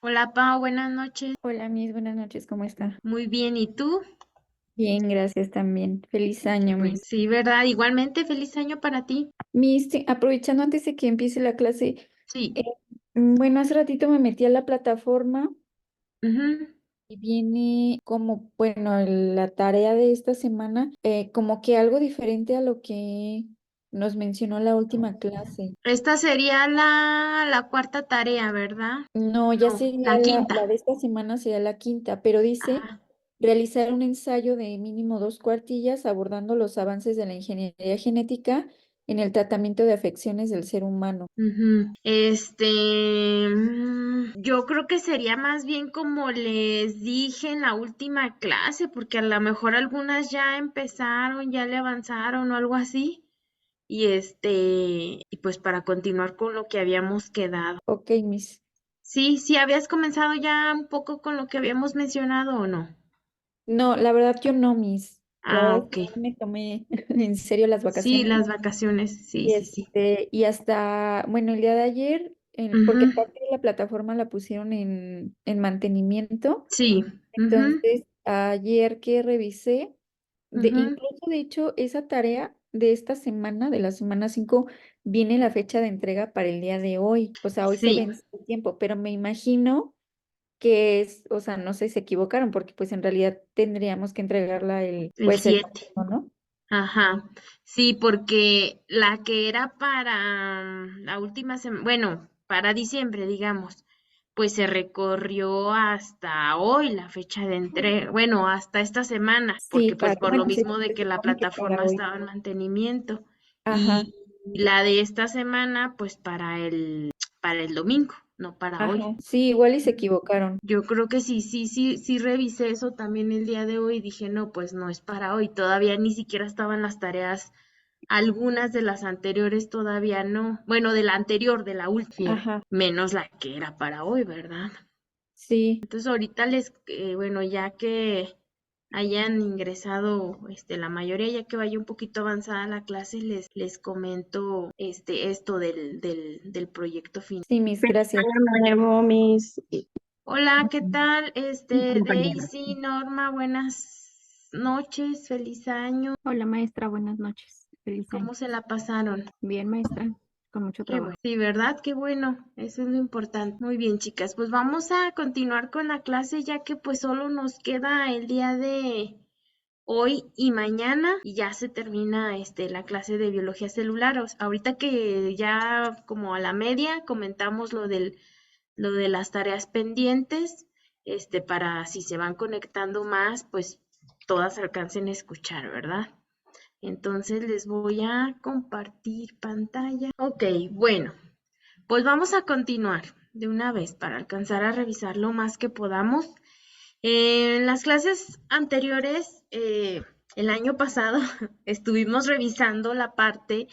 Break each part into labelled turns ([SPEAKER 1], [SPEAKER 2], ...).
[SPEAKER 1] Hola Pau, buenas noches.
[SPEAKER 2] Hola, Miss, buenas noches, ¿cómo está?
[SPEAKER 1] Muy bien, ¿y tú?
[SPEAKER 2] Bien, gracias también. Feliz
[SPEAKER 1] Qué
[SPEAKER 2] año,
[SPEAKER 1] bueno.
[SPEAKER 2] Miss.
[SPEAKER 1] Sí, ¿verdad? Igualmente, feliz año para ti.
[SPEAKER 2] Miss, aprovechando antes de que empiece la clase,
[SPEAKER 1] Sí.
[SPEAKER 2] eh, bueno, hace ratito me metí a la plataforma
[SPEAKER 1] Ujú.
[SPEAKER 2] y viene como, bueno, la tarea de esta semana, como que algo diferente a lo que nos mencionó la última clase.
[SPEAKER 1] Esta sería la cuarta tarea, ¿verdad?
[SPEAKER 2] No, ya
[SPEAKER 1] No,
[SPEAKER 2] sería
[SPEAKER 1] la
[SPEAKER 2] la
[SPEAKER 1] quinta.
[SPEAKER 2] de esta semana, sería la quinta, pero dice
[SPEAKER 1] Ajá.
[SPEAKER 2] realizar un ensayo de mínimo 2 cuartillas abordando los avances de la ingeniería genética en el tratamiento de afecciones del ser humano.
[SPEAKER 1] Ujú. Yo creo que sería más bien como les dije en la última clase, porque a lo mejor algunas ya empezaron, ya le avanzaron o algo así. Y pues para continuar con lo que habíamos quedado.
[SPEAKER 2] Ok, Miss.
[SPEAKER 1] Sí, sí, habías comenzado ya un poco con lo que habíamos mencionado o no.
[SPEAKER 2] No, la verdad yo no, Miss. La
[SPEAKER 1] Ah,
[SPEAKER 2] verdad es
[SPEAKER 1] ok.
[SPEAKER 2] que sí me tomé en serio las
[SPEAKER 1] Sí,
[SPEAKER 2] vacaciones
[SPEAKER 1] las vacaciones, sí,
[SPEAKER 2] y
[SPEAKER 1] sí, sí.
[SPEAKER 2] y hasta, bueno, el día de ayer, porque
[SPEAKER 1] Ujú.
[SPEAKER 2] aparte de la plataforma la pusieron en mantenimiento.
[SPEAKER 1] Sí, ujú,
[SPEAKER 2] Entonces, ayer que revisé,
[SPEAKER 1] ujú.
[SPEAKER 2] incluso de hecho, esa tarea de esta semana, de la semana 5 viene la fecha de entrega para el día de hoy. O sea, hoy se
[SPEAKER 1] Sí,
[SPEAKER 2] vence el tiempo, pero me imagino que es, o sea, no sé, se equivocaron, porque pues en realidad tendríamos que entregarla
[SPEAKER 1] el
[SPEAKER 2] pues el
[SPEAKER 1] 7.
[SPEAKER 2] domingo, ¿no?
[SPEAKER 1] Ajá. Sí, porque la que era para la última semana, bueno, para diciembre, digamos, pues se recorrió hasta hoy la fecha de entrega, bueno, hasta esta semana,
[SPEAKER 2] Sí,
[SPEAKER 1] porque pues por lo
[SPEAKER 2] bueno,
[SPEAKER 1] mismo de
[SPEAKER 2] se
[SPEAKER 1] que la
[SPEAKER 2] supone que para
[SPEAKER 1] plataforma
[SPEAKER 2] hoy.
[SPEAKER 1] estaba en mantenimiento
[SPEAKER 2] Ajá,
[SPEAKER 1] y la de esta semana, pues para el domingo, no para hoy.
[SPEAKER 2] ajá. Sí, igual y se equivocaron.
[SPEAKER 1] Yo creo que sí, sí, sí, sí revisé eso también el día de hoy y dije, no, pues no es para hoy. Todavía ni siquiera estaban las tareas, algunas de las anteriores todavía no. Bueno, de la anterior, de la última,
[SPEAKER 2] Ajá,
[SPEAKER 1] menos la que era para hoy, ¿verdad?
[SPEAKER 2] sí.
[SPEAKER 1] Entonces ahorita bueno, ya que hayan ingresado, la mayoría, ya que vaya un poquito avanzada la clase, les comento, esto del proyecto final.
[SPEAKER 2] Sí, mis, gracias.
[SPEAKER 3] Año nuevo,
[SPEAKER 1] Hola, ¿qué tal?
[SPEAKER 3] mi compañera.
[SPEAKER 1] Daisy, Norma, buenas noches, feliz año.
[SPEAKER 3] Hola maestra, buenas noches. Feliz año.
[SPEAKER 1] ¿Cómo se la pasaron?
[SPEAKER 3] Bien maestra, con mucho
[SPEAKER 1] Qué bueno.
[SPEAKER 3] trabajo.
[SPEAKER 1] Sí, ¿verdad? Qué bueno. Eso es lo importante. Muy bien, chicas. Pues vamos a continuar con la clase ya que pues solo nos queda el día de hoy y mañana y ya se termina la clase de biología celular. Ahorita que ya como a la media comentamos lo de las tareas pendientes, para si se van conectando más, pues todas alcancen a escuchar, ¿verdad? Entonces les voy a compartir pantalla. Ok, bueno, pues vamos a continuar de una vez para alcanzar a revisar lo más que podamos. En las clases anteriores, el año pasado, estuvimos revisando la parte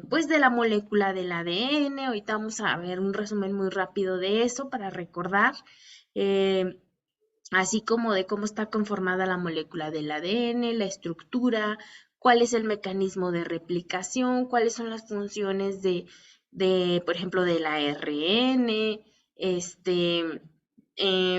[SPEAKER 1] pues de la molécula del ADN. Ahorita vamos a ver un resumen muy rápido de eso para recordar, eh, así como de cómo está conformada la molécula del ADN, la estructura, cuál es el mecanismo de replicación, cuáles son las funciones por ejemplo, del ARN.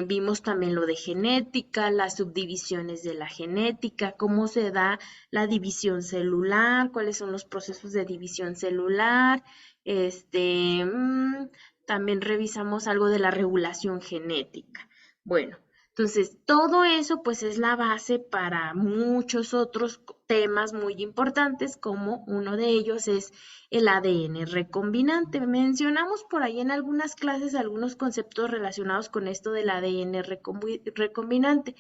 [SPEAKER 1] Vimos también lo de genética, las subdivisiones de la genética, cómo se da la división celular, cuáles son los procesos de división celular. Este, mm, También revisamos algo de la regulación genética. Bueno, entonces todo eso pues es la base para muchos otros temas muy importantes, como uno de ellos es el ADN recombinante. Mencionamos por ahí en algunas clases algunos conceptos relacionados con esto del ADN recombinante.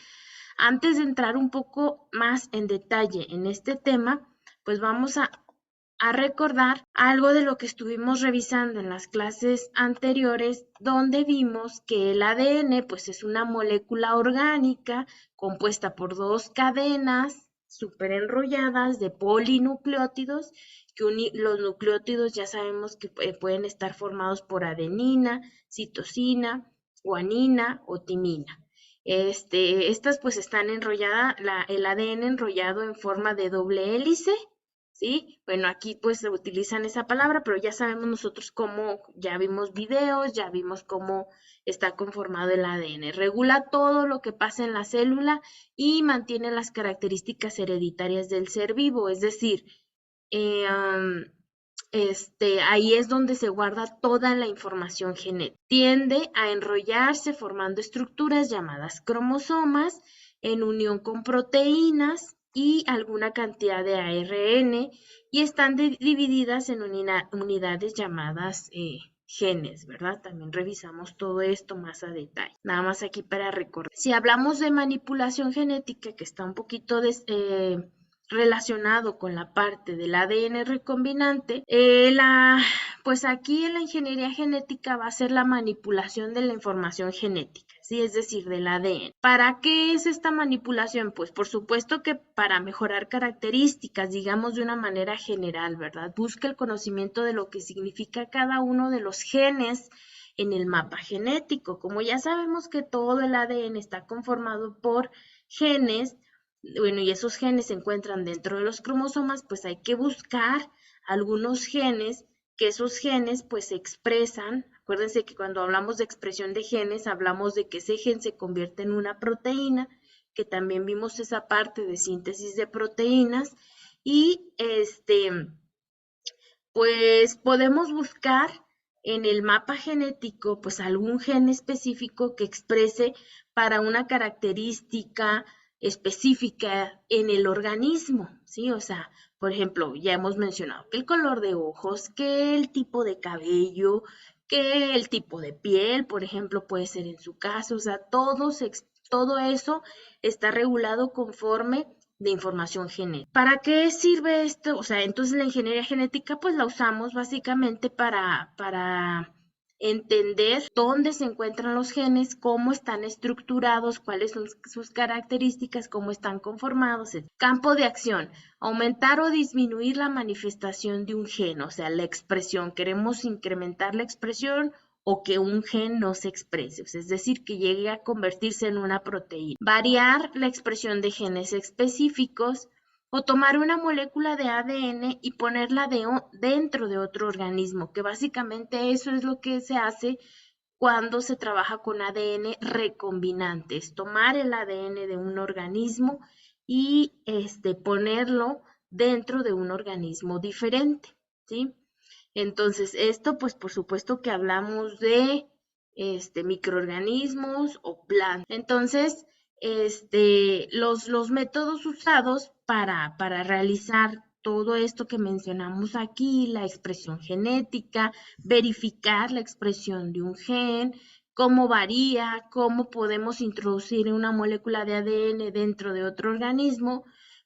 [SPEAKER 1] Antes de entrar un poco más en detalle en este tema, pues vamos a recordar algo de lo que estuvimos revisando en las clases anteriores, donde vimos que el ADN pues es una molécula orgánica compuesta por dos cadenas súper enrolladas de polinucleótidos, que los nucleótidos ya sabemos que pueden estar formados por adenina, citosina, guanina o timina. Estas pues están enrolladas, el ADN enrollado en forma de doble hélice, ¿sí? Bueno, aquí pues se utilizan esa palabra, pero ya sabemos nosotros cómo, ya vimos videos, ya vimos cómo está conformado el ADN. Regula todo lo que pasa en la célula y mantiene las características hereditarias del ser vivo, es decir, eh, ahí es donde se guarda toda la información genética. Tiende a enrollarse formando estructuras llamadas cromosomas en unión con proteínas y alguna cantidad de ARN y están divididas en unidades llamadas genes, ¿verdad? También revisamos todo esto más a detalle. Nada más aquí para recordar. Si hablamos de manipulación genética, que está un poquito relacionado con la parte del ADN recombinante, pues aquí en la ingeniería genética va a ser la manipulación de la información genética, ¿sí? Es decir, del ADN. ¿Para qué es esta manipulación? Pues por supuesto que para mejorar características, digamos de una manera general, ¿verdad? Busca el conocimiento de lo que significa cada uno de los genes en el mapa genético. Como ya sabemos que todo el ADN está conformado por genes, bueno, y esos genes se encuentran dentro de los cromosomas, pues hay que buscar algunos genes, que esos genes pues se expresan. Acuérdense que cuando hablamos de expresión de genes, hablamos de que ese gen se convierte en una proteína, que también vimos esa parte de síntesis de proteínas, y pues podemos buscar en el mapa genético pues algún gen específico que exprese para una característica específica en el organismo, ¿sí? O sea, por ejemplo, ya hemos mencionado que el color de ojos, que el tipo de cabello, que el tipo de piel, por ejemplo, puede ser en su caso, o sea, todo eso está regulado conforme de información genética. ¿Para qué sirve esto? O sea, entonces la ingeniería genética pues la usamos básicamente para entender dónde se encuentran los genes, cómo están estructurados, cuáles son sus características, cómo están conformados. Campo de acción, aumentar o disminuir la manifestación de un gen, o sea, la expresión. Queremos incrementar la expresión o que un gen no se exprese, es decir, que llegue a convertirse en una proteína. Variar la expresión de genes específicos o tomar una molécula de ADN y ponerla dentro de otro organismo, que básicamente eso es lo que se hace cuando se trabaja con ADN recombinante, es tomar el ADN de un organismo y ponerlo dentro de un organismo diferente, ¿sí? Entonces, esto, pues, por supuesto que hablamos de microorganismos o plantas. Entonces, los métodos usados para realizar todo esto que mencionamos aquí, la expresión genética, verificar la expresión de un gen, cómo varía, cómo podemos introducir una molécula de ADN dentro de otro organismo,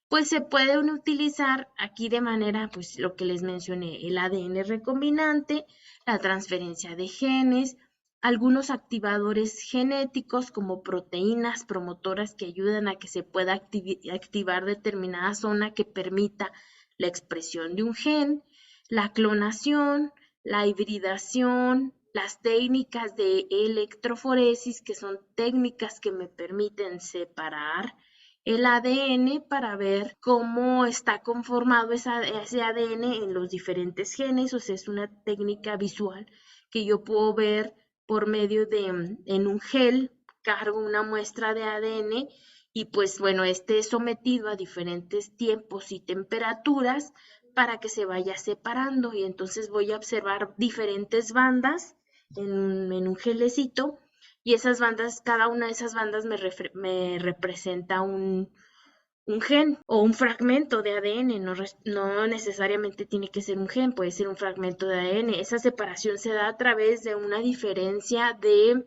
[SPEAKER 1] pues se pueden utilizar aquí de manera, pues lo que les mencioné, el ADN recombinante, la transferencia de genes, algunos activadores genéticos como proteínas promotoras que ayudan a que se pueda activar determinada zona que permita la expresión de un gen, la clonación, la hibridación, las técnicas de electroforesis, que son técnicas que me permiten separar el ADN para ver cómo está conformado ese ADN en los diferentes genes, o sea, es una técnica visual que yo puedo ver por medio de, en un gel, cargo una muestra de ADN y pues bueno, es sometido a diferentes tiempos y temperaturas para que se vaya separando y entonces voy a observar diferentes bandas en un gelecito y esas bandas, cada una de esas bandas me representa un gen o un fragmento de ADN, no necesariamente tiene que ser un gen, puede ser un fragmento de ADN. Esa separación se da a través de una diferencia de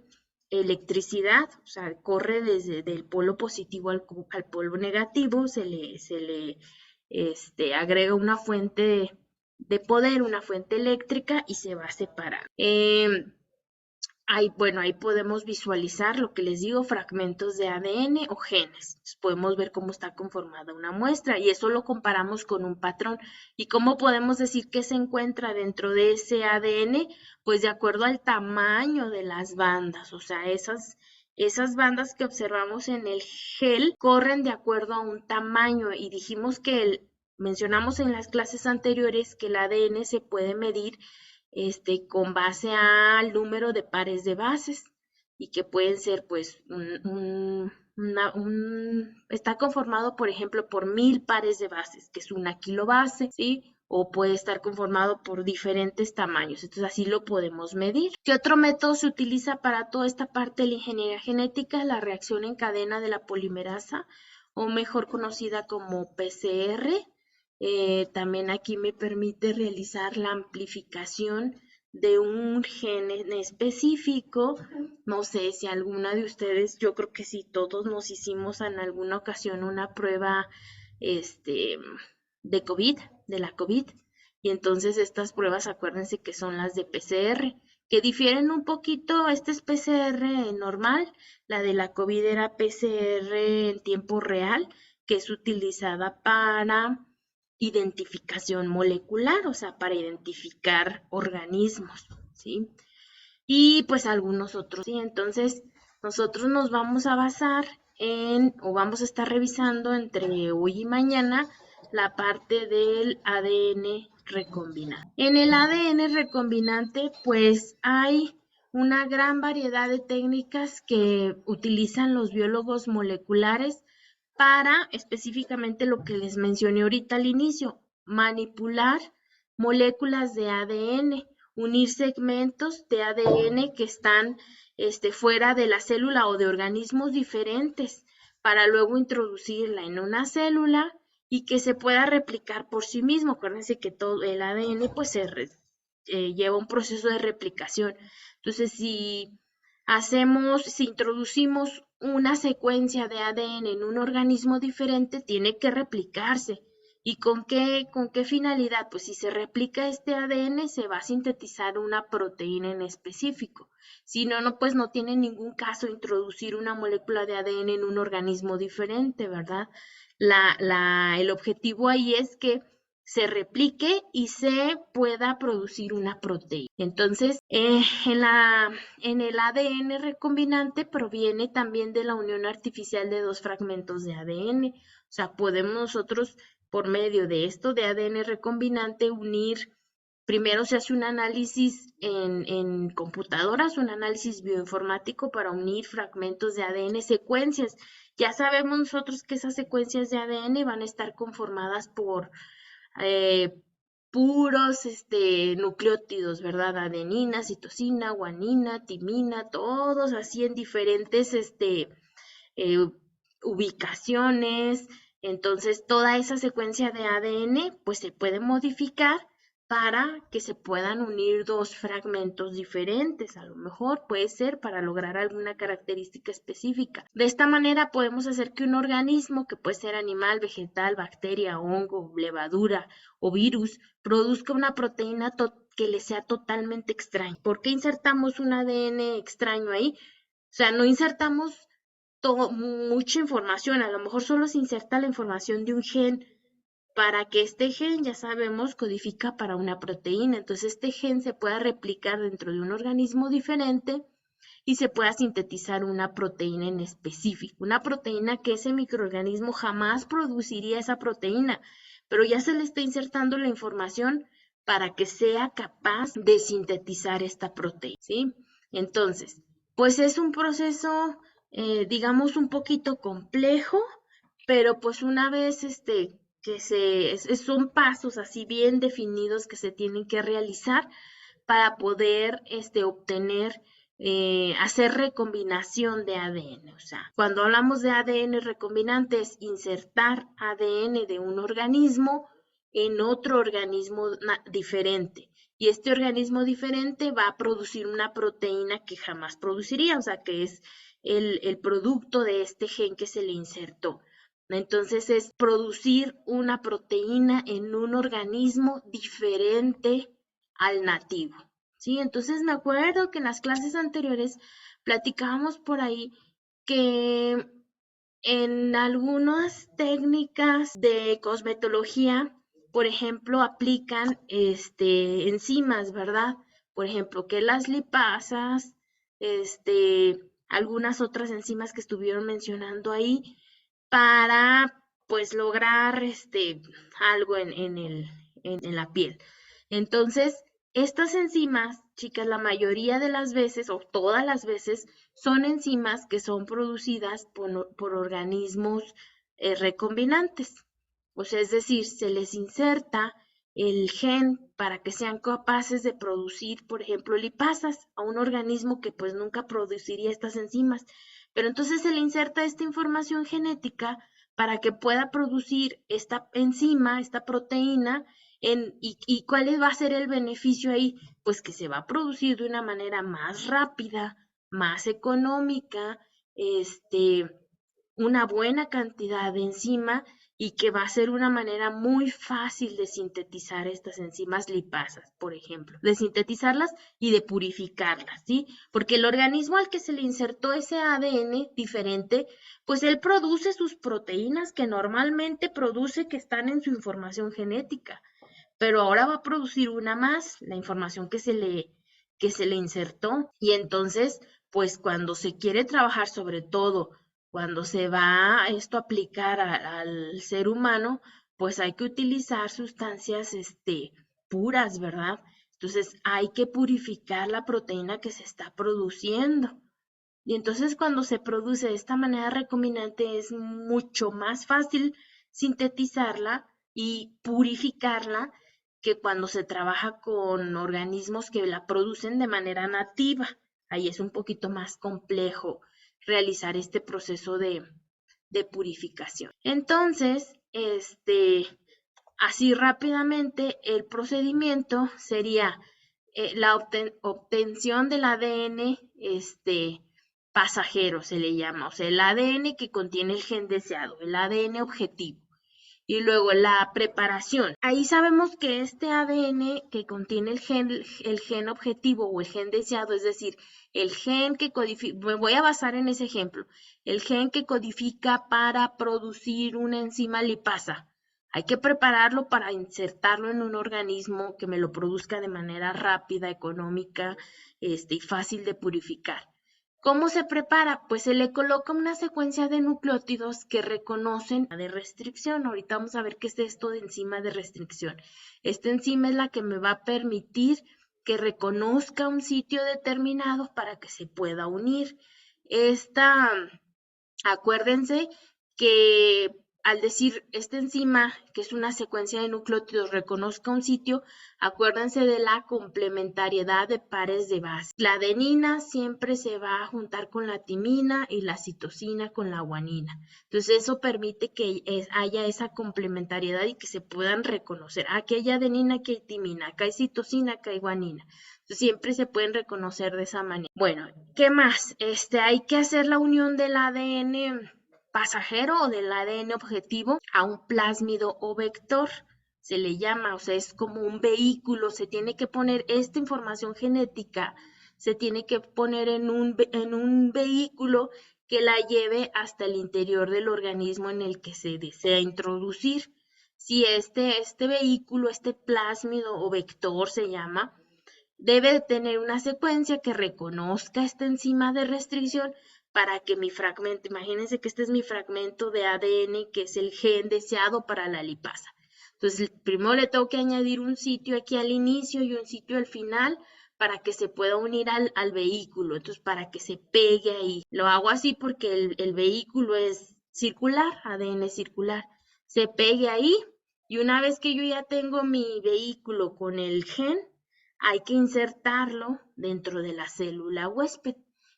[SPEAKER 1] electricidad, o sea, corre desde el polo positivo al polo negativo, se le agrega una fuente de poder, una fuente eléctrica y se va a separar. Ahí podemos visualizar lo que les digo, fragmentos de ADN o genes. Entonces, podemos ver cómo está conformada una muestra y eso lo comparamos con un patrón. ¿Y cómo podemos decir que se encuentra dentro de ese ADN? Pues de acuerdo al tamaño de las bandas, o sea, esas bandas que observamos en el gel corren de acuerdo a un tamaño y dijimos que mencionamos en las clases anteriores que el ADN se puede medir con base al número de pares de bases y que pueden ser pues está conformado por ejemplo por 1000 pares de bases, que es una kilobase, ¿sí? O puede estar conformado por diferentes tamaños, entonces así lo podemos medir. ¿Qué otro método se utiliza para toda esta parte de la ingeniería genética? La reacción en cadena de la polimerasa, o mejor conocida como PCR. También aquí me permite realizar la amplificación de un gen en específico. No sé si alguna de ustedes, yo creo que sí, todos nos hicimos en alguna ocasión una prueba de COVID, de la COVID. Y entonces estas pruebas, acuérdense que son las de PCR, que difieren un poquito. Esta es PCR normal, la de la COVID era PCR en tiempo real, que es utilizada para identificación molecular, o sea, para identificar organismos, ¿sí? Y pues algunos otros, ¿sí? Entonces, nosotros nos vamos a basar o vamos a estar revisando entre hoy y mañana la parte del ADN recombinante. En el ADN recombinante, pues hay una gran variedad de técnicas que utilizan los biólogos moleculares para específicamente lo que les mencioné ahorita al inicio, manipular moléculas de ADN, unir segmentos de ADN que están fuera de la célula o de organismos diferentes para luego introducirla en una célula y que se pueda replicar por sí mismo. Acuérdense que todo el ADN pues lleva un proceso de replicación. Entonces, si introducimos una secuencia de ADN en un organismo diferente, tiene que replicarse. ¿Y con qué finalidad? Pues si se replica este ADN, se va a sintetizar una proteína en específico. Si no, pues no tiene ningún caso introducir una molécula de ADN en un organismo diferente, ¿verdad? El objetivo ahí es que se replique y se pueda producir una proteína. Entonces, en el ADN recombinante proviene también de la unión artificial de dos fragmentos de ADN. O sea, podemos nosotros, por medio de esto de ADN recombinante, unir, primero se hace un análisis en computadoras, un análisis bioinformático para unir fragmentos de ADN, secuencias. Ya sabemos nosotros que esas secuencias de ADN van a estar conformadas por puros nucleótidos, ¿verdad? Adenina, citosina, guanina, timina, todos así en diferentes ubicaciones. Entonces, toda esa secuencia de ADN pues se puede modificar para que se puedan unir dos fragmentos diferentes. A lo mejor puede ser para lograr alguna característica específica. De esta manera podemos hacer que un organismo, que puede ser animal, vegetal, bacteria, hongo, levadura o virus, produzca una proteína que le sea totalmente extraña. ¿Por qué insertamos un ADN extraño ahí? O sea, no insertamos mucha información, a lo mejor solo se inserta la información de un gen, para que este gen, ya sabemos, codifica para una proteína. Entonces este gen se pueda replicar dentro de un organismo diferente y se pueda sintetizar una proteína en específico, una proteína que ese microorganismo jamás produciría esa proteína, pero ya se le está insertando la información para que sea capaz de sintetizar esta proteína, ¿sí? Entonces, pues es un proceso, digamos, un poquito complejo, pero pues una vez son pasos así bien definidos que se tienen que realizar para poder obtener, hacer recombinación de ADN. O sea, cuando hablamos de ADN recombinante es insertar ADN de un organismo en otro organismo diferente. Y este organismo diferente va a producir una proteína que jamás produciría, o sea, que es el producto de este gen que se le insertó. Entonces es producir una proteína en un organismo diferente al nativo, ¿sí? Entonces me acuerdo que en las clases anteriores platicábamos por ahí que en algunas técnicas de cosmetología, por ejemplo, aplican enzimas, ¿verdad? Por ejemplo, que las lipasas, algunas otras enzimas que estuvieron mencionando ahí, para pues lograr algo en la piel. Entonces, estas enzimas, chicas, la mayoría de las veces o todas las veces son enzimas que son producidas por organismos recombinantes. O sea, es decir, se les inserta el gen para que sean capaces de producir, por ejemplo, lipasas a un organismo que pues nunca produciría estas enzimas. Pero entonces se le inserta esta información genética para que pueda producir esta enzima, esta proteína, y cuál va a ser el beneficio ahí, pues que se va a producir de una manera más rápida, más económica, una buena cantidad de enzima y que va a ser una manera muy fácil de sintetizar estas enzimas lipasas, por ejemplo, de sintetizarlas y de purificarlas, ¿sí? Porque el organismo al que se le insertó ese ADN diferente, pues él produce sus proteínas que normalmente produce que están en su información genética, pero ahora va a producir una más, la información que se le insertó, y entonces, pues cuando se quiere trabajar sobre todo cuando se va esto a aplicar al ser humano, pues hay que utilizar sustancias puras, ¿verdad? Entonces hay que purificar la proteína que se está produciendo. Y entonces cuando se produce de esta manera recombinante es mucho más fácil sintetizarla y purificarla que cuando se trabaja con organismos que la producen de manera nativa. Ahí es un poquito más complejo realizar este proceso de purificación. Entonces, así rápidamente, el procedimiento sería la obtención del ADN pasajero, se le llama, o sea, el ADN que contiene el gen deseado, el ADN objetivo. Y luego la preparación. Ahí sabemos que este ADN que contiene el gen objetivo o el gen deseado, es decir, el gen que codifica, me voy a basar en ese ejemplo, el gen que codifica para producir una enzima lipasa. Hay que prepararlo para insertarlo en un organismo que me lo produzca de manera rápida, económica, y fácil de purificar. ¿Cómo se prepara? Pues se le coloca una secuencia de nucleótidos que reconocen de restricción. Ahorita vamos a ver qué es esto de enzima de restricción. Esta enzima es la que me va a permitir que reconozca un sitio determinado para que se pueda unir. Acuérdense que al decir esta enzima, que es una secuencia de nucleótidos, reconozca un sitio, acuérdense de la complementariedad de pares de base. La adenina siempre se va a juntar con la timina y la citosina con la guanina. Entonces eso permite que haya esa complementariedad y que se puedan reconocer. Aquí hay adenina, aquí hay timina, acá hay citosina, acá hay guanina. Entonces, siempre se pueden reconocer de esa manera. Bueno, ¿qué más? Hay que hacer la unión del ADN pasajero o del ADN objetivo a un plásmido o vector. Se le llama, o sea, es como un vehículo, se tiene que poner esta información genética, se tiene que poner en un vehículo que la lleve hasta el interior del organismo en el que se desea introducir. Si este vehículo, este plásmido o vector se llama, debe de tener una secuencia que reconozca esta enzima de restricción para que mi fragmento, imagínense que este es mi fragmento de ADN, que es el gen deseado para la lipasa. Entonces, primero le tengo que añadir un sitio aquí al inicio y un sitio al final para que se pueda unir al vehículo, entonces para que se pegue ahí. Lo hago así porque el vehículo es circular, ADN circular. Se pegue ahí y una vez que yo ya tengo mi vehículo con el gen, hay que insertarlo dentro de la célula huésped.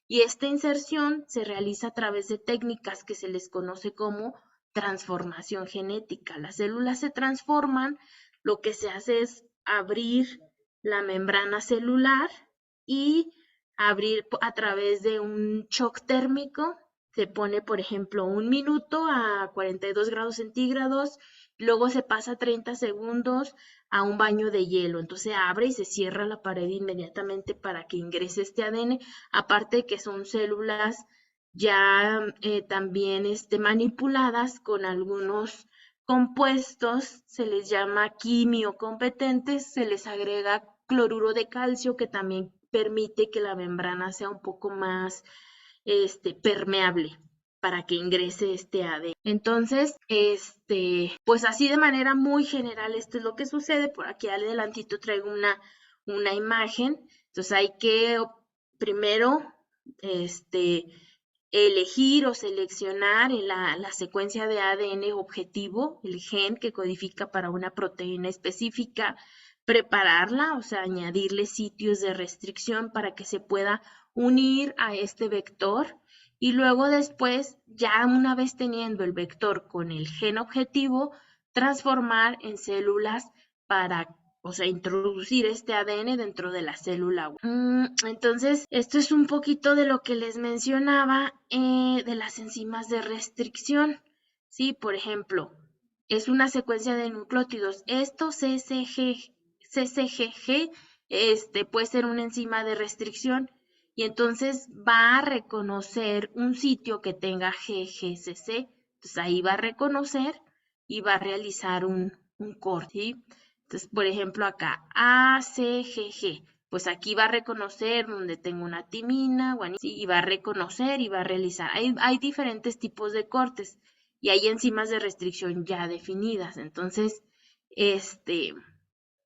[SPEAKER 1] Y esta inserción se realiza a través de técnicas que se les conoce como transformación genética. Las células se transforman, lo que se hace es abrir la membrana celular y abrir a través de un shock térmico. Se pone, por ejemplo, 1 minuto a 42 grados centígrados, luego se pasa 30 segundos a un baño de hielo. Entonces se abre y se cierra la pared inmediatamente para que ingrese este ADN, aparte de que son células ya también manipuladas con algunos compuestos, se les llama quimiocompetentes, se les agrega cloruro de calcio que también permite que la membrana sea un poco más permeable. para que ingrese este ADN. Entonces, pues así de manera muy general, esto es lo que sucede. Por aquí adelantito traigo una imagen. Entonces hay que primero elegir o seleccionar la secuencia de ADN objetivo, el gen que codifica para una proteína específica, prepararla, o sea, añadirle sitios de restricción para que se pueda unir a este vector y luego después, ya una vez teniendo el vector con el gen objetivo, transformar en células para, o sea, introducir este ADN dentro de la célula. Entonces, esto es un poquito de lo que les mencionaba de las enzimas de restricción. Sí, por ejemplo, es una secuencia de nucleótidos. Esto CCG puede ser una enzima de restricción y entonces va a reconocer un sitio que tenga GGCC. Entonces ahí va a reconocer y va a realizar un corte. ¿Sí? Entonces, por ejemplo, acá ACGG, pues aquí va a reconocer donde tengo una timina, ¿sí? Y va a reconocer y va a realizar. Hay diferentes tipos de cortes y hay enzimas de restricción ya definidas. Entonces, eso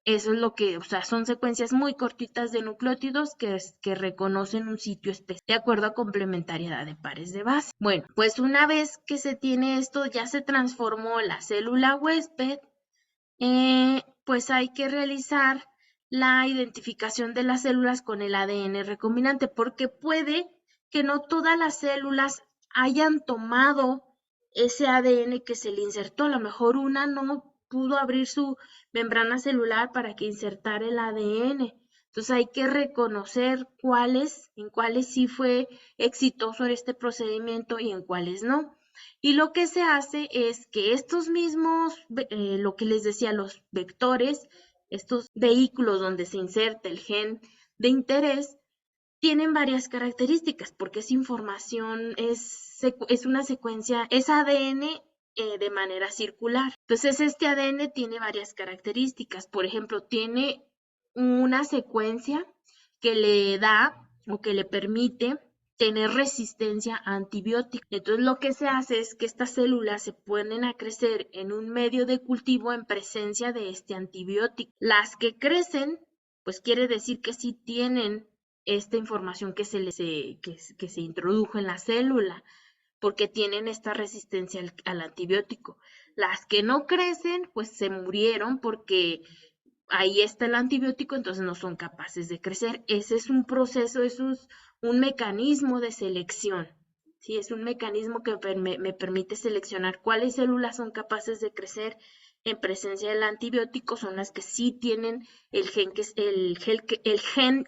[SPEAKER 1] es lo que, o sea, son secuencias muy cortitas de nucleótidos que reconocen un sitio específico de acuerdo a complementariedad de pares de base. Bueno, pues una vez que se tiene esto, ya se transformó la célula huésped, pues hay que realizar la identificación de las células con el ADN recombinante, porque puede que no todas las células hayan tomado ese ADN que se le insertó. A lo mejor una no pudo abrir su membrana celular para que insertara el ADN. Entonces hay que reconocer en cuáles sí fue exitoso este procedimiento y en cuáles no. Y lo que se hace es que estos mismos, lo que les decía, los vectores, estos vehículos donde se inserta el gen de interés, tienen varias características porque es información, es una secuencia, es ADN de manera circular. Entonces este ADN tiene varias características. Por ejemplo, tiene una secuencia que le da o que le permite tener resistencia a antibióticos. Entonces lo que se hace es que estas células se ponen a crecer en un medio de cultivo en presencia de este antibiótico. Las que crecen, pues quiere decir que sí tienen esta información que se introdujo en la célula, porque tienen esta resistencia al antibiótico. Las que no crecen, pues se murieron porque ahí está el antibiótico, entonces no son capaces de crecer. Ese es un proceso, es un mecanismo de selección. ¿Sí? Es un mecanismo que me permite seleccionar cuáles células son capaces de crecer en presencia del antibiótico, son las que sí tienen el gen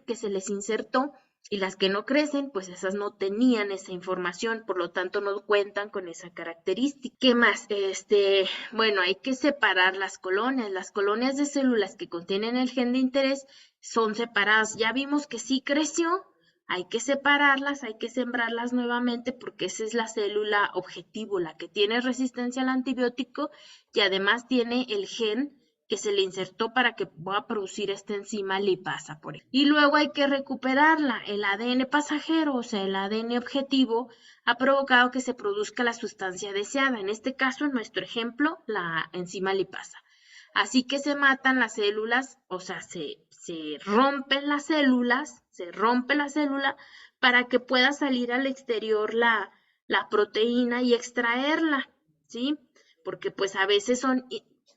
[SPEAKER 1] que se les insertó, y las que no crecen, pues esas no tenían esa información, por lo tanto no cuentan con esa característica. ¿Qué más? Bueno, hay que separar las colonias. Las colonias de células que contienen el gen de interés son separadas. Ya vimos que sí creció, hay que separarlas, hay que sembrarlas nuevamente porque esa es la célula objetivo, la que tiene resistencia al antibiótico y además tiene el gen que se le insertó para que pueda producir esta enzima lipasa, por ejemplo. Y luego hay que recuperarla. El ADN pasajero, o sea, el ADN objetivo, ha provocado que se produzca la sustancia deseada. En este caso, en nuestro ejemplo, la enzima lipasa. Así que se matan las células, o sea, se rompen las células, se rompe la célula para que pueda salir al exterior la proteína y extraerla, ¿sí? Porque pues a veces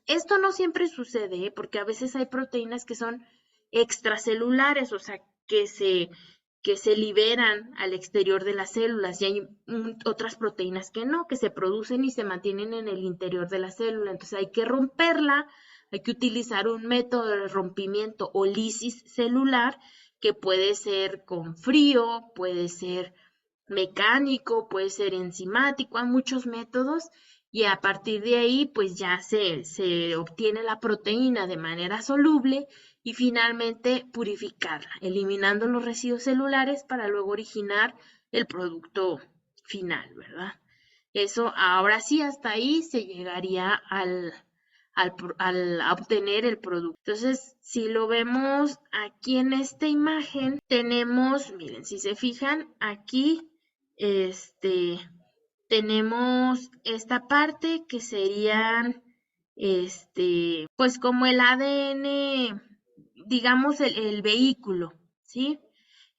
[SPEAKER 1] esto no siempre sucede, porque a veces hay proteínas que son extracelulares, o sea, que se liberan al exterior de las células y hay otras proteínas que no, que se producen y se mantienen en el interior de la célula. Entonces hay que romperla, hay que utilizar un método de rompimiento o lisis celular que puede ser con frío, puede ser mecánico, puede ser enzimático, hay muchos métodos y a partir de ahí pues ya se obtiene la proteína de manera soluble y finalmente purificarla, eliminando los residuos celulares para luego originar el producto final, ¿verdad? Eso ahora sí, hasta ahí se llegaría a obtener el producto. Entonces, si lo vemos aquí en esta imagen, tenemos, miren, si se fijan, aquí tenemos esta parte que serían, pues como el ADN, digamos el vehículo, ¿sí?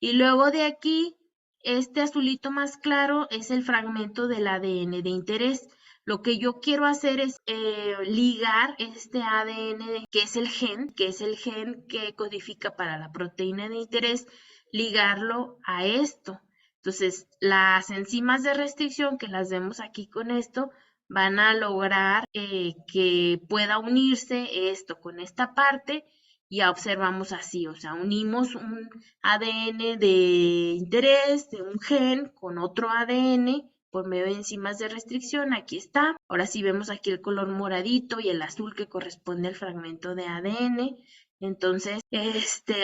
[SPEAKER 1] Y luego de aquí, este azulito más claro es el fragmento del ADN de interés. Lo que yo quiero hacer es ligar este ADN, que es el gen que codifica para la proteína de interés, ligarlo a esto. Entonces, las enzimas de restricción, que las vemos aquí con esto, van a lograr que pueda unirse esto con esta parte, y ya observamos así, o sea, unimos un ADN de interés de un gen con otro ADN por medio de enzimas de restricción. Aquí está. Ahora sí vemos aquí el color moradito y el azul que corresponde al fragmento de ADN. Entonces,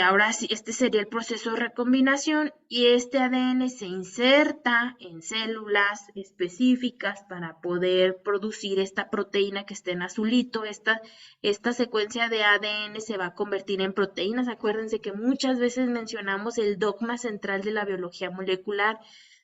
[SPEAKER 1] ahora sí, este sería el proceso de recombinación, y este ADN se inserta en células específicas para poder producir esta proteína que está en azulito. Esta secuencia de ADN se va a convertir en proteínas. Acuérdense que muchas veces mencionamos el dogma central de la biología molecular,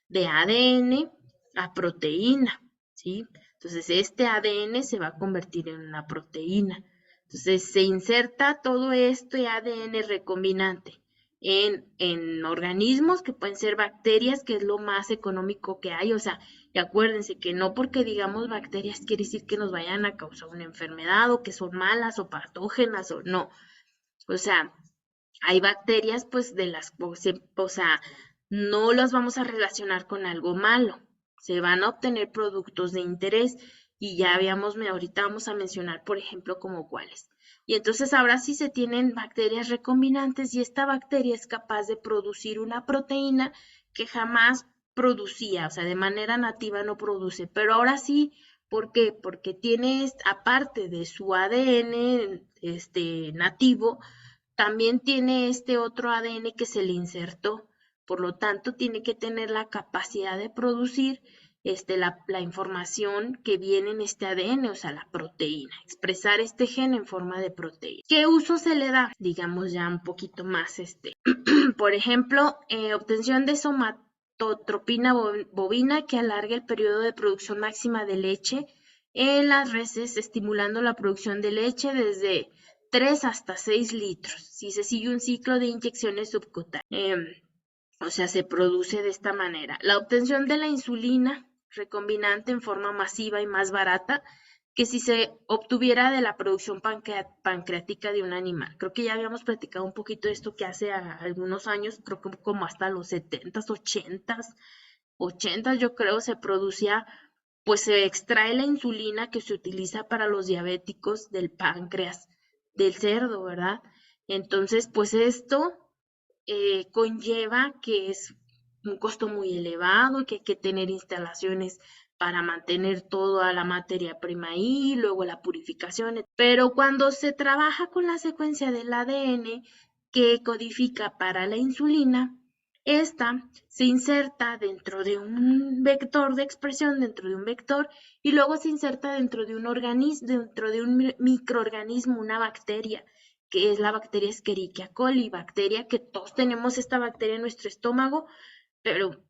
[SPEAKER 1] de ADN a proteína, ¿sí? Entonces, este ADN se va a convertir en una proteína. Entonces, se inserta todo este ADN recombinante en organismos que pueden ser bacterias, que es lo más económico que hay. O sea, y acuérdense que no porque digamos bacterias quiere decir que nos vayan a causar una enfermedad, o que son malas o patógenas, o no. O sea, hay bacterias pues de las, o sea, no las vamos a relacionar con algo malo. Se van a obtener productos de interés, y ya habíamos, ahorita vamos a mencionar, por ejemplo, como cuáles. Y entonces ahora sí se tienen bacterias recombinantes, y esta bacteria es capaz de producir una proteína que jamás producía, o sea, de manera nativa no produce, pero ahora sí. ¿Por qué? Porque tiene, aparte de su ADN nativo, también tiene este otro ADN que se le insertó. Por lo tanto, tiene que tener la capacidad de producir la información que viene en este ADN, o sea, la proteína, expresar este gen en forma de proteína. ¿Qué uso se le da? Digamos ya un poquito más, por ejemplo, obtención de somatotropina bovina que alarga el periodo de producción máxima de leche en las reses, estimulando la producción de leche desde 3 hasta 6 litros, si se sigue un ciclo de inyecciones subcutáneas. O sea, se produce de esta manera. La obtención de la insulina recombinante en forma masiva y más barata que si se obtuviera de la producción pancreática de un animal. Creo que ya habíamos platicado un poquito de esto, que hace algunos años, creo que como hasta los 70s, 80s, yo creo, se producía, pues se extrae la insulina que se utiliza para los diabéticos del páncreas del cerdo, ¿verdad? Entonces, pues esto conlleva que es un costo muy elevado, que hay que tener instalaciones para mantener toda la materia prima ahí, luego la purificación. Pero cuando se trabaja con la secuencia del ADN que codifica para la insulina, esta se inserta dentro de un vector de expresión, dentro de un vector, y luego se inserta dentro de un organismo, dentro de un microorganismo, una bacteria, que es la bacteria Escherichia coli, bacteria que todos tenemos esta bacteria en nuestro estómago, pero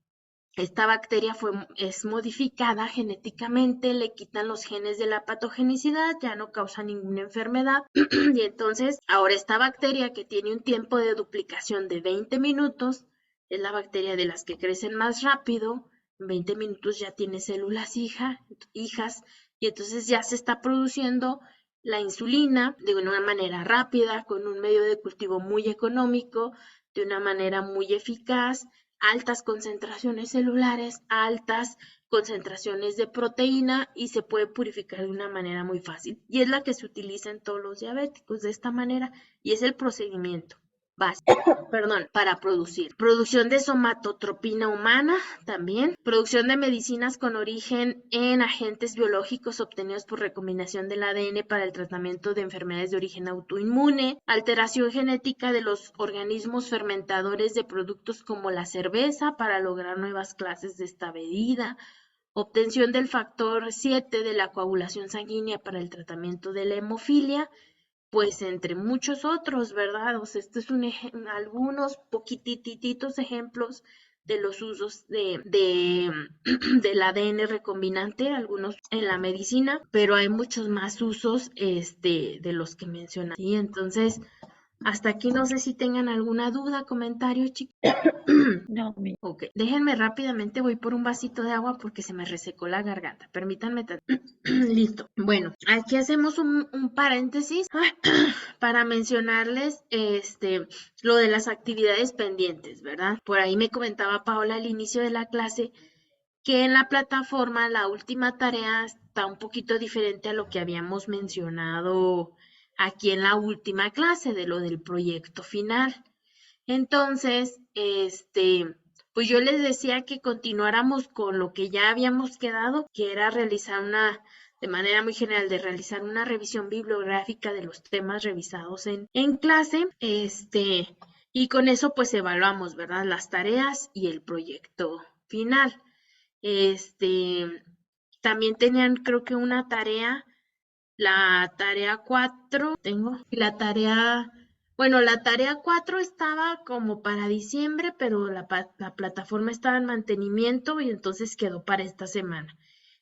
[SPEAKER 1] esta bacteria es modificada genéticamente, le quitan los genes de la patogenicidad, ya no causa ninguna enfermedad, y entonces ahora esta bacteria, que tiene un tiempo de duplicación de 20 minutos, es la bacteria de las que crecen más rápido. En 20 minutos ya tiene células hijas, y entonces ya se está produciendo la insulina de una manera rápida, con un medio de cultivo muy económico, de una manera muy eficaz, altas concentraciones celulares, altas concentraciones de proteína, y se puede purificar de una manera muy fácil. Y es la que se utiliza en todos los diabéticos de esta manera, y es el procedimiento básico, para producir. Producción de somatotropina humana también. Producción de medicinas con origen en agentes biológicos obtenidos por recombinación del ADN para el tratamiento de enfermedades de origen autoinmune. Alteración genética de los organismos fermentadores de productos como la cerveza para lograr nuevas clases de esta bebida. Obtención del factor 7 de la coagulación sanguínea para el tratamiento de la hemofilia, pues entre muchos otros, ¿verdad? O sea, esto es algunos poquitititos ejemplos de los usos del ADN recombinante, algunos en la medicina, pero hay muchos más usos de los que mencionan. ¿Sí? Entonces, hasta aquí no sé si tengan alguna duda, comentario, chicos.
[SPEAKER 2] No,
[SPEAKER 1] Ok, déjenme rápidamente, voy por un vasito de agua porque se me resecó la garganta. Permítanme. Listo. Bueno, aquí hacemos un paréntesis para mencionarles lo de las actividades pendientes, ¿verdad? Por ahí me comentaba Paola al inicio de la clase que en la plataforma la última tarea está un poquito diferente a lo que habíamos mencionado aquí en la última clase de lo del proyecto final. Entonces, pues yo les decía que continuáramos con lo que ya habíamos quedado, que era de manera muy general, de realizar una revisión bibliográfica de los temas revisados en clase, y con eso pues evaluamos, ¿verdad? Las tareas y el proyecto final. También tenían, creo que una tarea, la tarea 4, la tarea 4 estaba como para diciembre, pero la plataforma estaba en mantenimiento y entonces quedó para esta semana.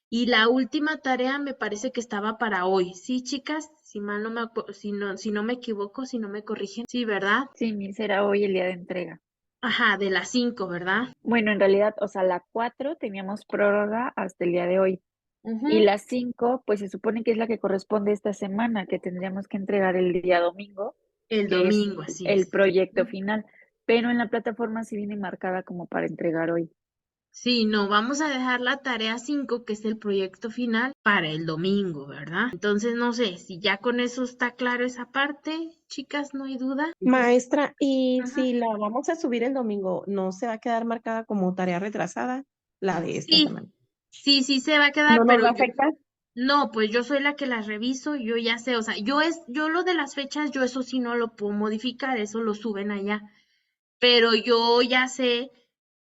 [SPEAKER 1] Y la última tarea me parece que estaba para hoy, ¿sí, chicas? Si mal no me si no me equivoco, si no me corrigen. Sí, ¿verdad?
[SPEAKER 2] sí, será hoy el día de entrega.
[SPEAKER 1] Ajá, de las 5, ¿verdad?
[SPEAKER 2] Bueno, en realidad, o sea, la 4 teníamos prórroga hasta el día de hoy. Y
[SPEAKER 1] Ujú.
[SPEAKER 2] la 5, pues se supone que es la que corresponde esta semana, que tendríamos que entregar el día domingo,
[SPEAKER 1] El
[SPEAKER 2] que es
[SPEAKER 1] domingo, así
[SPEAKER 2] el
[SPEAKER 1] es.
[SPEAKER 2] proyecto final. Pero en la plataforma sí viene marcada como para entregar hoy.
[SPEAKER 1] Sí, no, vamos a dejar la tarea 5, que es el proyecto final, para el domingo, ¿verdad? Entonces, no sé, si ya con eso está claro esa parte, chicas, no hay duda.
[SPEAKER 4] Maestra, y
[SPEAKER 1] Ajá.
[SPEAKER 4] si la vamos a subir el domingo, ¿no se va a quedar marcada como tarea retrasada la de esta
[SPEAKER 1] Sí,
[SPEAKER 4] semana?
[SPEAKER 1] sí se va a quedar,
[SPEAKER 3] ¿No nos
[SPEAKER 1] pero
[SPEAKER 3] va a
[SPEAKER 1] yo,
[SPEAKER 3] afectar?
[SPEAKER 1] no, pues yo soy la que las reviso, yo ya sé, o sea, yo lo de las fechas, yo eso sí no lo puedo modificar, eso lo suben allá, pero yo ya sé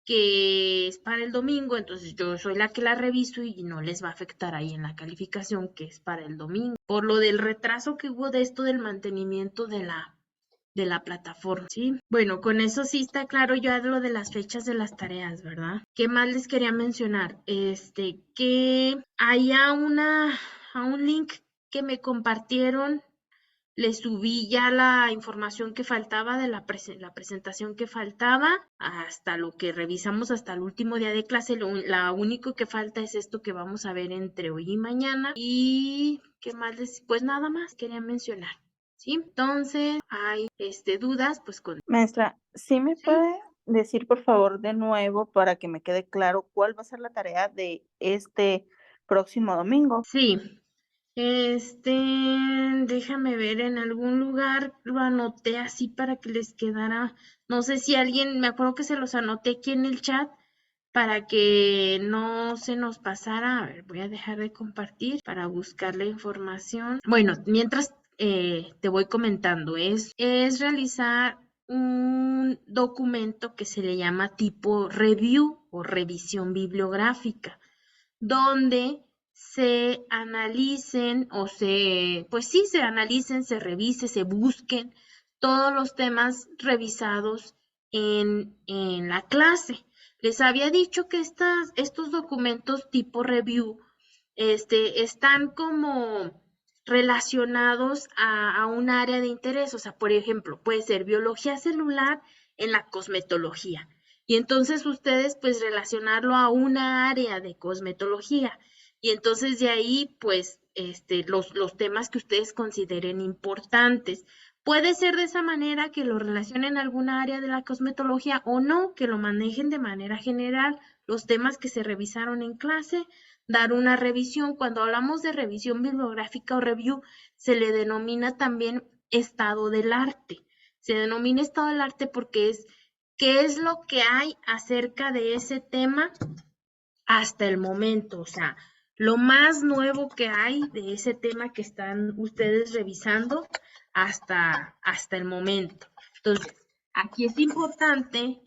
[SPEAKER 1] que es para el domingo, entonces yo soy la que la reviso y no les va a afectar ahí en la calificación que es para el domingo, por lo del retraso que hubo de esto del mantenimiento de la plataforma, ¿sí? Bueno, con eso sí está claro ya lo de las fechas de las tareas, ¿verdad? ¿Qué más les quería mencionar? Que haya a un link que me compartieron, le subí ya la información que faltaba de la presentación que faltaba, hasta lo que revisamos hasta el último día de clase. La único que falta es esto que vamos a ver entre hoy y mañana. Y qué más pues nada más quería mencionar. ¿Sí? Entonces, hay dudas, pues
[SPEAKER 5] Maestra, ¿sí me
[SPEAKER 1] ¿sí?
[SPEAKER 5] puede decir por favor de nuevo para que me quede claro cuál va a ser la tarea de este próximo domingo?
[SPEAKER 1] Sí. Déjame ver, en algún lugar lo anoté así para que les quedara, no sé si alguien, me acuerdo que se los anoté aquí en el chat para que no se nos pasara. A ver, voy a dejar de compartir para buscar la información. Bueno, mientras te voy comentando, es realizar un documento que se le llama tipo review o revisión bibliográfica, donde se analicen pues sí, se analicen, se revise, se busquen todos los temas revisados en la clase. Les había dicho que estos documentos tipo review están como relacionados a un área de interés. O sea, por ejemplo, puede ser biología celular en la cosmetología. Y entonces ustedes pues relacionarlo a una área de cosmetología. Y entonces de ahí pues los temas que ustedes consideren importantes. Puede ser de esa manera que lo relacionen a alguna área de la cosmetología o no, que lo manejen de manera general, los temas que se revisaron en clase, dar una revisión. Cuando hablamos de revisión bibliográfica o review, se le denomina también estado del arte. Se denomina estado del arte porque es qué es lo que hay acerca de ese tema hasta el momento, o sea, lo más nuevo que hay de ese tema que están ustedes revisando hasta el momento. Entonces, aquí es importante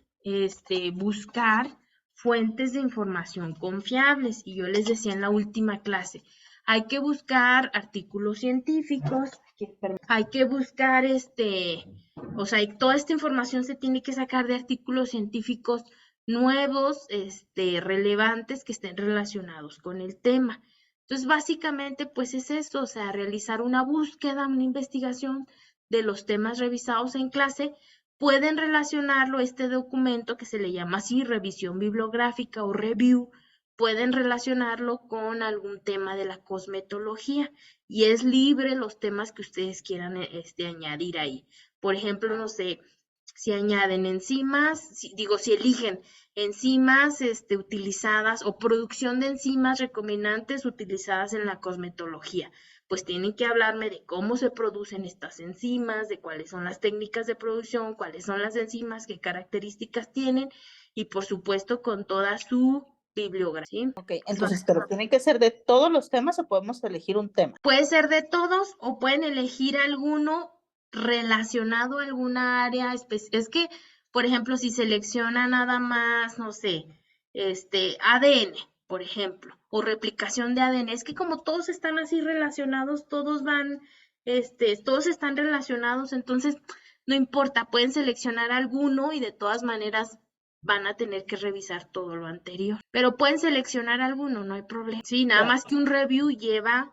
[SPEAKER 1] buscar fuentes de información confiables, y yo les decía en la última clase, hay que buscar artículos científicos, hay que buscar o sea, toda esta información se tiene que sacar de artículos científicos nuevos, relevantes que estén relacionados con el tema. Entonces, básicamente, pues es eso, o sea, realizar una búsqueda, una investigación de los temas revisados en clase. Pueden relacionarlo, este documento que se le llama así, revisión bibliográfica o review, pueden relacionarlo con algún tema de la cosmetología y es libre los temas que ustedes quieran añadir ahí. Por ejemplo, no sé, si añaden enzimas, si eligen enzimas utilizadas o producción de enzimas recombinantes utilizadas en la cosmetología, pues tienen que hablarme de cómo se producen estas enzimas, de cuáles son las técnicas de producción, cuáles son las enzimas, qué características tienen y por supuesto con toda su bibliografía. ¿Sí?
[SPEAKER 5] Ok, entonces, pero ¿tiene que ser de todos los temas o podemos elegir un tema?
[SPEAKER 1] Puede ser de todos o pueden elegir alguno relacionado a alguna área específica. Es que, por ejemplo, si selecciona nada más, no sé, ADN, por ejemplo, o replicación de ADN, es que como todos están así relacionados, todos van, todos están relacionados, entonces no importa, pueden seleccionar alguno y de todas maneras van a tener que revisar todo lo anterior. Pero pueden seleccionar alguno, no hay problema. Sí, nada más que un review lleva,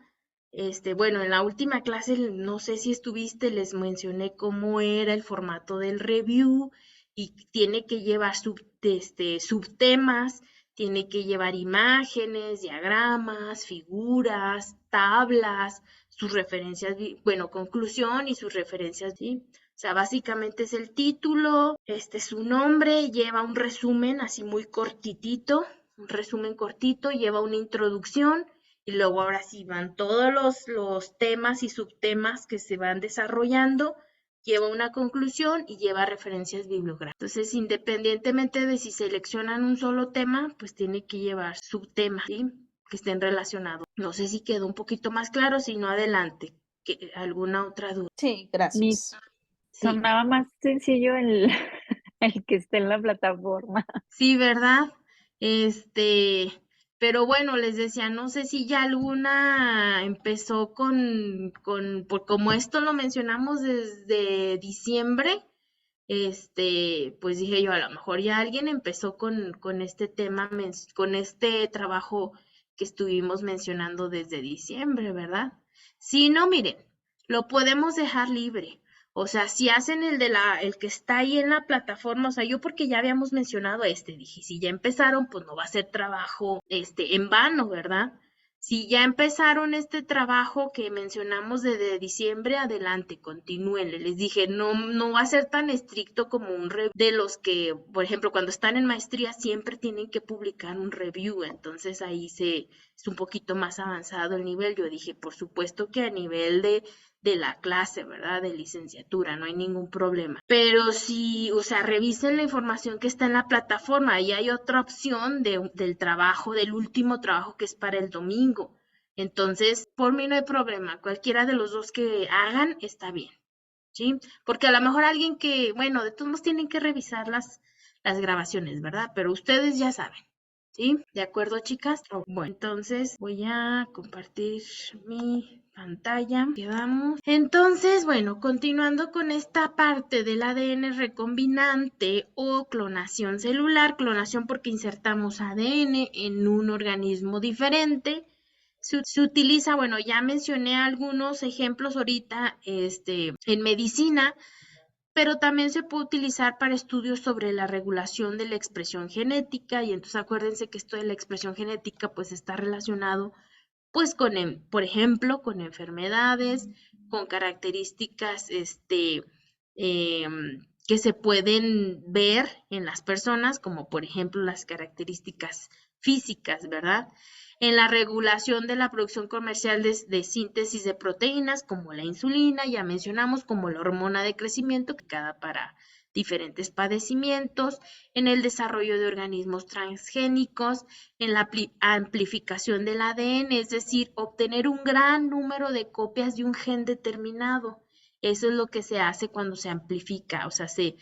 [SPEAKER 1] bueno, en la última clase, no sé si estuviste, les mencioné cómo era el formato del review y tiene que llevar subtemas, tiene que llevar imágenes, diagramas, figuras, tablas, sus referencias, bueno, conclusión y sus referencias, ¿sí? O sea, básicamente es el título, su nombre, lleva un resumen así muy cortitito, un resumen cortito, lleva una introducción y luego ahora sí van todos los temas y subtemas que se van desarrollando, lleva una conclusión y lleva referencias bibliográficas. Entonces, independientemente de si seleccionan un solo tema, pues tiene que llevar subtemas, ¿sí? Que estén relacionados. No sé si quedó un poquito más claro, si no, adelante. ¿Alguna otra duda?
[SPEAKER 5] Sí, gracias.
[SPEAKER 1] Sí.
[SPEAKER 3] Sonaba más sencillo el que esté en la plataforma.
[SPEAKER 1] Sí, ¿verdad? Pero bueno, les decía, no sé si ya alguna empezó por como esto lo mencionamos desde diciembre, pues dije yo, a lo mejor ya alguien empezó con este tema, con este trabajo que estuvimos mencionando desde diciembre, ¿verdad? Si no, miren, lo podemos dejar libre. O sea, si hacen el que está ahí en la plataforma, o sea, yo porque ya habíamos mencionado dije, si ya empezaron, pues no va a ser trabajo, en vano, ¿verdad? Si ya empezaron este trabajo que mencionamos desde diciembre, adelante, continúen. Les dije, no va a ser tan estricto como un review de los que, por ejemplo, cuando están en maestría siempre tienen que publicar un review, entonces ahí es un poquito más avanzado el nivel. Yo dije, por supuesto que a nivel de la clase, ¿verdad? De licenciatura, no hay ningún problema. Pero sí, o sea, revisen la información que está en la plataforma y hay otra opción del trabajo, del último trabajo que es para el domingo. Entonces, por mí no hay problema, cualquiera de los dos que hagan está bien, ¿sí? Porque a lo mejor alguien que, bueno, de todos modos tienen que revisar las grabaciones, ¿verdad? Pero ustedes ya saben. ¿Sí? ¿De acuerdo, chicas? Bueno, entonces voy a compartir mi pantalla. Quedamos. Entonces, bueno, continuando con esta parte del ADN recombinante o clonación celular, clonación porque insertamos ADN en un organismo diferente. Se utiliza, bueno, ya mencioné algunos ejemplos ahorita, en medicina, pero también se puede utilizar para estudios sobre la regulación de la expresión genética, y entonces acuérdense que esto de la expresión genética pues está relacionado pues con, por ejemplo, con enfermedades, con características que se pueden ver en las personas, como por ejemplo las características físicas, ¿verdad? En la regulación de la producción comercial de síntesis de proteínas, como la insulina, ya mencionamos, como la hormona de crecimiento, que cada para diferentes padecimientos, en el desarrollo de organismos transgénicos, en la amplificación del ADN, es decir, obtener un gran número de copias de un gen determinado. Eso es lo que se hace cuando se amplifica, o sea, se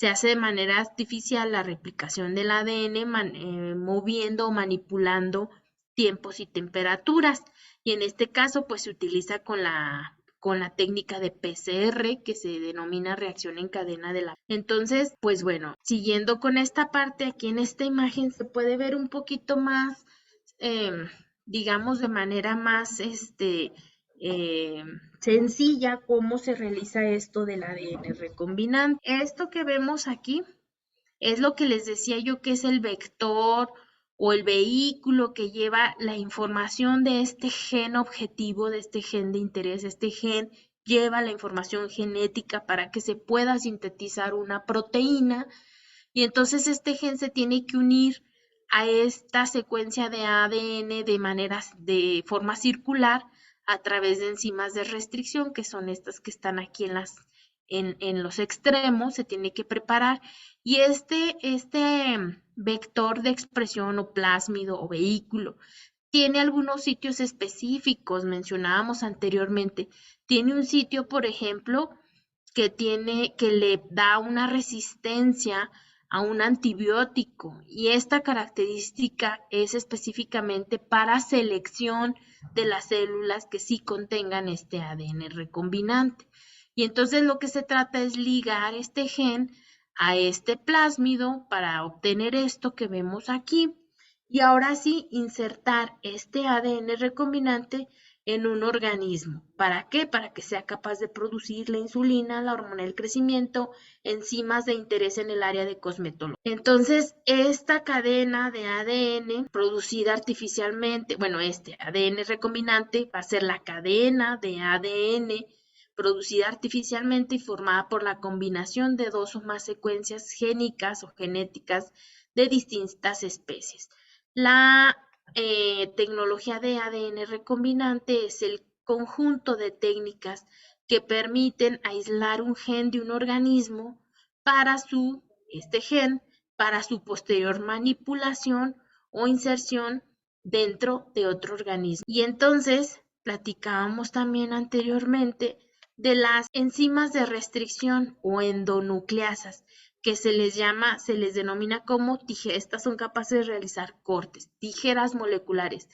[SPEAKER 1] hace de manera artificial la replicación del ADN, moviendo o manipulando tiempos y temperaturas. Y en este caso, pues se utiliza con la con la técnica de PCR, que se denomina reacción en cadena de la... Entonces, pues bueno, siguiendo con esta parte, aquí en esta imagen se puede ver un poquito más, digamos, de manera más sencilla cómo se realiza esto del ADN recombinante. Esto que vemos aquí es lo que les decía yo que es el vector o el vehículo que lleva la información de este gen objetivo, de este gen de interés. Este gen lleva la información genética para que se pueda sintetizar una proteína y entonces este gen se tiene que unir a esta secuencia de ADN de forma circular a través de enzimas de restricción, que son estas que están aquí en los extremos, se tiene que preparar. Y este vector de expresión o plásmido o vehículo tiene algunos sitios específicos, mencionábamos anteriormente. Tiene un sitio, por ejemplo, que le da una resistencia a un antibiótico y esta característica es específicamente para selección de las células que sí contengan este ADN recombinante. Y entonces lo que se trata es ligar este gen a este plásmido para obtener esto que vemos aquí. Y ahora sí, insertar este ADN recombinante en un organismo. ¿Para qué? Para que sea capaz de producir la insulina, la hormona del crecimiento, enzimas de interés en el área de cosmetología. Entonces, esta cadena de ADN producida artificialmente, bueno, este ADN recombinante va a ser la cadena de ADN producida artificialmente y formada por la combinación de dos o más secuencias génicas o genéticas de distintas especies. La tecnología de ADN recombinante es el conjunto de técnicas que permiten aislar un gen de un organismo para su posterior manipulación o inserción dentro de otro organismo. Y entonces platicábamos también anteriormente de las enzimas de restricción o endonucleasas, que se les denomina como tijeras. Estas son capaces de realizar cortes, tijeras moleculares.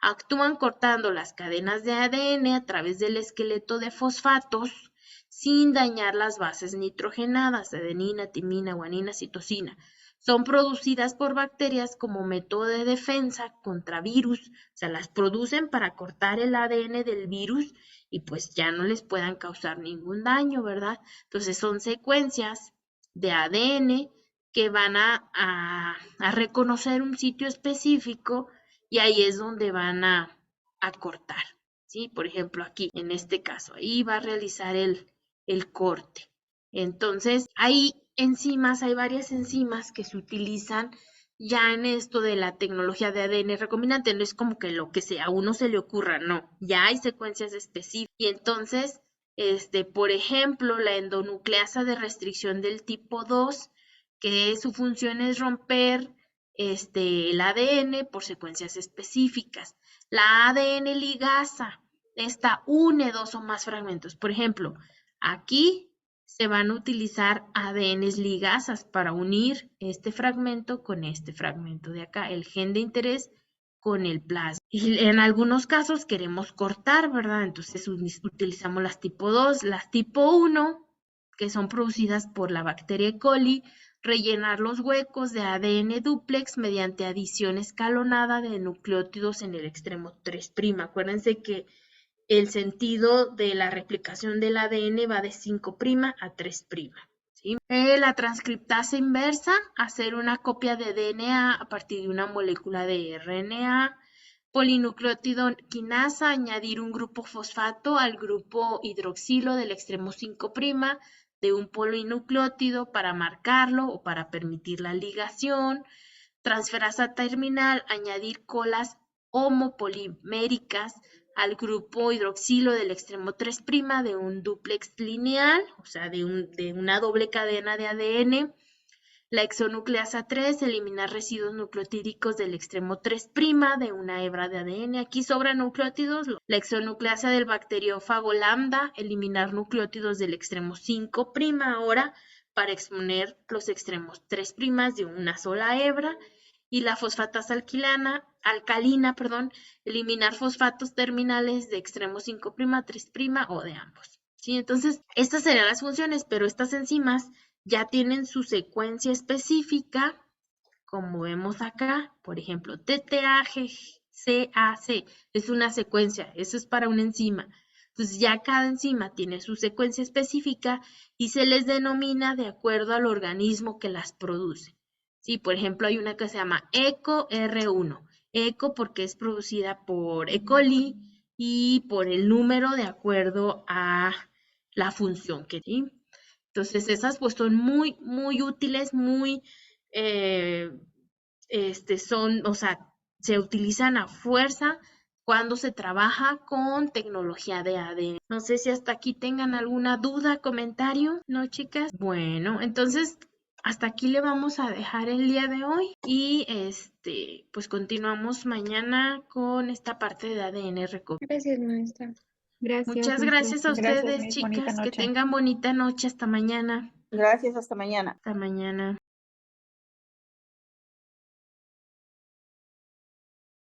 [SPEAKER 1] Actúan cortando las cadenas de ADN a través del esqueleto de fosfatos sin dañar las bases nitrogenadas, adenina, timina, guanina, citosina. Son producidas por bacterias como método de defensa contra virus, o sea, las producen para cortar el ADN del virus y pues ya no les puedan causar ningún daño, ¿verdad? Entonces son secuencias de ADN que van a reconocer un sitio específico y ahí es donde van a cortar, ¿sí? Por ejemplo, aquí, en este caso, ahí va a realizar el corte. Entonces, hay varias enzimas que se utilizan ya en esto de la tecnología de ADN recombinante. No es como que lo que a uno se le ocurra, no. Ya hay secuencias específicas. Y entonces, por ejemplo, la endonucleasa de restricción del tipo 2, que su función es romper el ADN por secuencias específicas. La ADN ligasa, esta une dos o más fragmentos. Por ejemplo, aquí se van a utilizar ADNs ligasas para unir este fragmento con este fragmento de acá, el gen de interés con el plasma. Y en algunos casos queremos cortar, ¿verdad? Entonces utilizamos las tipo 2, las tipo 1, que son producidas por la bacteria E. coli, rellenar los huecos de ADN dúplex mediante adición escalonada de nucleótidos en el extremo 3'. Acuérdense que el sentido de la replicación del ADN va de 5' a 3'. ¿Sí? La transcriptasa inversa, hacer una copia de DNA a partir de una molécula de RNA. Polinucleótido quinasa, añadir un grupo fosfato al grupo hidroxilo del extremo 5' de un polinucleótido para marcarlo o para permitir la ligación. Transferasa terminal, añadir colas homopoliméricas al grupo hidroxilo del extremo 3' de un dúplex lineal, o sea, de una doble cadena de ADN. La exonucleasa 3, eliminar residuos nucleotídicos del extremo 3' de una hebra de ADN. Aquí sobran nucleótidos. La exonucleasa del bacteriófago lambda, eliminar nucleótidos del extremo 5' ahora para exponer los extremos 3' de una sola hebra. Y la fosfatasa alquilana, alcalina, perdón, eliminar fosfatos terminales de extremo 5', 3' o de ambos. ¿Sí? Entonces, estas serían las funciones, pero estas enzimas ya tienen su secuencia específica, como vemos acá, por ejemplo, TTAGCAC es una secuencia, eso es para una enzima. Entonces ya cada enzima tiene su secuencia específica y se les denomina de acuerdo al organismo que las produce. Sí, por ejemplo, hay una que se llama ECO-R1. ECO porque es producida por E. coli y por el número de acuerdo a la función que tiene. Entonces esas pues son muy, muy útiles, muy, o sea, se utilizan a fuerza cuando se trabaja con tecnología de ADN. No sé si hasta aquí tengan alguna duda, comentario, ¿no, chicas? Bueno, entonces hasta aquí le vamos a dejar el día de hoy y pues continuamos mañana con esta parte de ADN recombinante.
[SPEAKER 6] Gracias, maestra. Gracias,
[SPEAKER 1] Muchas
[SPEAKER 6] maestra.
[SPEAKER 1] gracias a
[SPEAKER 3] Gracias,
[SPEAKER 1] ustedes,
[SPEAKER 3] Miss. Bonita
[SPEAKER 1] chicas. Que
[SPEAKER 3] noche.
[SPEAKER 1] tengan bonita noche. Hasta mañana.
[SPEAKER 5] Gracias, hasta mañana.
[SPEAKER 1] Hasta mañana.